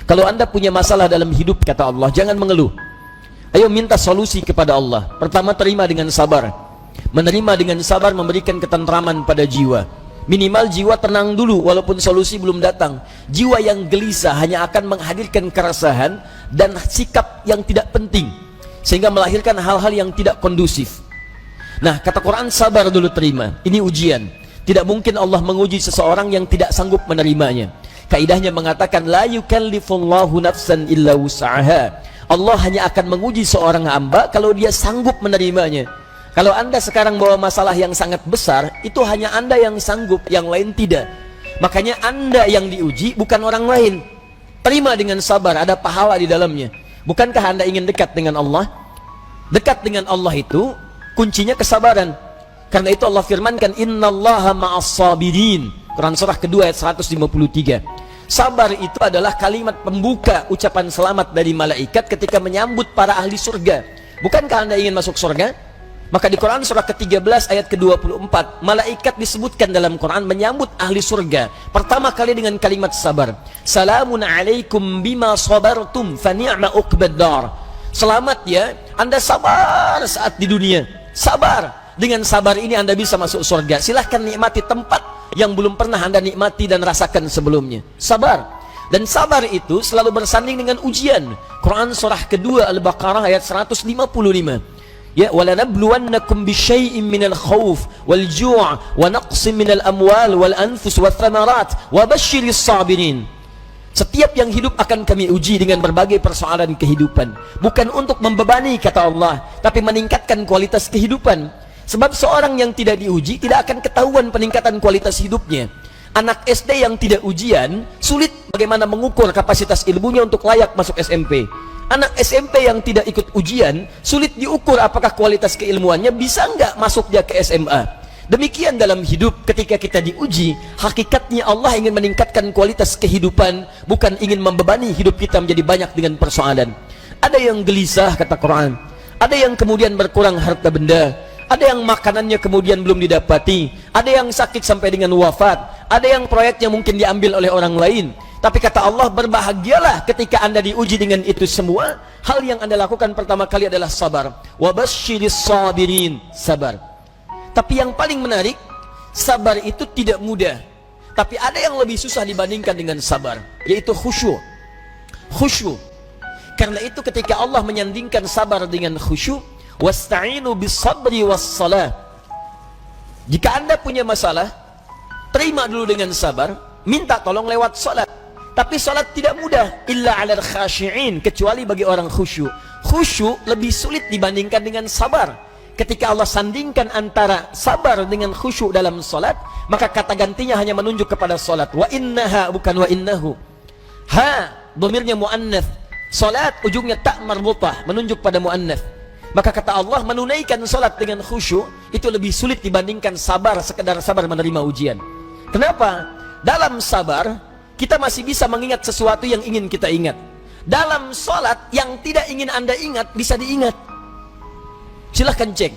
Kalau Anda punya masalah dalam hidup, kata Allah, jangan mengeluh. Ayo minta solusi kepada Allah. Pertama, terima dengan sabar. Menerima dengan sabar memberikan ketentraman pada jiwa. Minimal jiwa tenang dulu walaupun solusi belum datang. Jiwa yang gelisah hanya akan menghadirkan keresahan dan sikap yang tidak penting, sehingga melahirkan hal-hal yang tidak kondusif. Nah, kata Quran, sabar dulu, terima. Ini ujian. Tidak mungkin Allah menguji seseorang yang tidak sanggup menerimanya. Kaidahnya mengatakan, la yukallifullahu nafsan illa wus'aha. Allah hanya akan menguji seorang hamba kalau dia sanggup menerimanya. Kalau Anda sekarang bawa masalah yang sangat besar, itu hanya Anda yang sanggup, yang lain tidak. Makanya Anda yang diuji, bukan orang lain. Terima dengan sabar, ada pahala di dalamnya. Bukankah Anda ingin dekat dengan Allah? Dekat dengan Allah itu kuncinya kesabaran. Karena itu Allah firmankan, innallaha ma'as-sabirin. Quran surah kedua ayat 153. Sabar itu adalah kalimat pembuka ucapan selamat dari malaikat ketika menyambut para ahli surga. Bukankah Anda ingin masuk surga? Maka di Quran surah ke-13 ayat ke-24, malaikat disebutkan dalam Quran menyambut ahli surga pertama kali dengan kalimat sabar. Salamun alaikum bima sabartum fa ni'ma uqbaddar. Selamat ya, Anda sabar saat di dunia. Sabar. Dengan sabar ini Anda bisa masuk surga. Silahkan nikmati tempat yang belum pernah Anda nikmati dan rasakan sebelumnya. Sabar. Dan sabar itu selalu bersanding dengan ujian. Quran surah kedua Al-Baqarah ayat 155. Ya, walanabluwannakum bisyai'in minal khauf wal ju' wa naqsin minal amwal wal anfus wath thamarat wa basyiris sabirin. Setiap yang hidup akan kami uji dengan berbagai persoalan kehidupan, bukan untuk membebani, kata Allah, tapi meningkatkan kualitas kehidupan. Sebab seorang yang tidak diuji tidak akan ketahuan peningkatan kualitas hidupnya. Anak SD yang tidak ujian sulit bagaimana mengukur kapasitas ilmunya untuk layak masuk SMP. Anak SMP yang tidak ikut ujian sulit diukur apakah kualitas keilmuannya bisa nggak masuk dia ke SMA. Demikian dalam hidup, ketika kita diuji, hakikatnya Allah ingin meningkatkan kualitas kehidupan, bukan ingin membebani hidup kita menjadi banyak dengan persoalan. Ada yang gelisah, kata Quran. Ada yang kemudian berkurang harta benda. Ada yang makanannya kemudian belum didapati. Ada yang sakit sampai dengan wafat. Ada yang proyeknya mungkin diambil oleh orang lain. Tapi kata Allah, berbahagialah ketika Anda diuji dengan itu semua. Hal yang Anda lakukan pertama kali adalah sabar. Wa basyiris sabirin, sabar. Tapi yang paling menarik, sabar itu tidak mudah. Tapi ada yang lebih susah dibandingkan dengan sabar, yaitu khusyuk. Khusyuk. Karena itu ketika Allah menyandingkan sabar dengan khusyuk, wasta'inu bis-sabri was-salah. Jika Anda punya masalah, terima dulu dengan sabar, minta tolong lewat salat. Tapi salat tidak mudah, illa 'alal khashi'in, kecuali bagi orang khusyuk. Khusyuk lebih sulit dibandingkan dengan sabar. Ketika Allah sandingkan antara sabar dengan khusyuk dalam salat, maka kata gantinya hanya menunjuk kepada salat. Wa innaha, bukan wa innahu. Ha, dhamirnya muannats. Salat ujungnya tak marbutah, menunjuk pada muannats. Maka kata Allah, menunaikan salat dengan khusyuk itu lebih sulit dibandingkan sabar, sekedar sabar menerima ujian. Kenapa? Dalam sabar kita masih bisa mengingat sesuatu yang ingin kita ingat. Dalam salat yang tidak ingin Anda ingat bisa diingat. Silahkan cek.